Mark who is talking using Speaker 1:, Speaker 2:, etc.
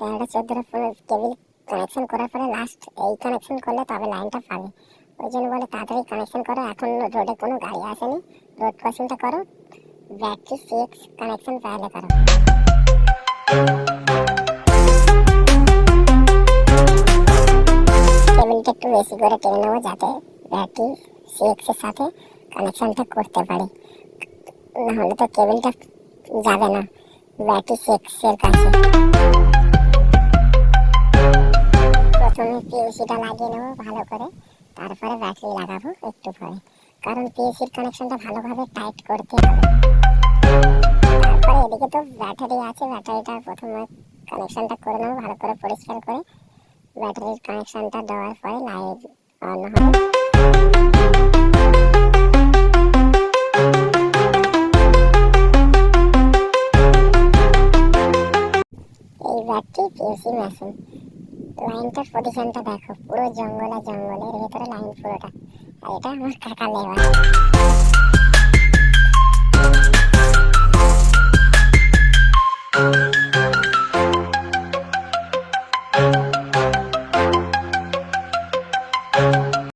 Speaker 1: 13টা 14টা কেবল connection করার পরে last এই কানেকশন করলে তবে লাইনটা পাবে। ওই জন্য বলে তাড়াতাড়ি কানেকশন করো, এখন রোডে কোনো গাড়ি আসেনি, রোড ক্রসিংটা করো, ব্যাটারি 6 কানেকশন पहले करो। কেবলটা একটু বেশি করে টেনে নেবো যাতে ব্যাটারি 6 এর সাথে কানেকশনটা করতে পারি, নাহলে তো কেবলটা যাবে না ব্যাটারি 6 এর কাছে। প্রথমে পিএসিটা লাগিয়ে নেবো ভালো করে, তারপরে ব্যাটারি লাগাবো একটু পরে, কারণ পিএসির কানেকশনটা ভালোভাবে টাইট করতে হবে। তারপরে এদিকে তো ব্যাটারি আছে, ব্যাটারিটা প্রথমে কানেকশনটা করে নেবো ভালো করে পরিষ্কার করে। ব্যাটারির কানেকশনটা দেওয়ার পরে লাইট অন হবে। এই ব্যাটারি পিএসি মেশিন লাইনটার পজিশনটা দেখো, পুরো জঙ্গলে জঙ্গলের ভেতরে লাইন পুরোটা, আর এটা আমার কাকা লেবার।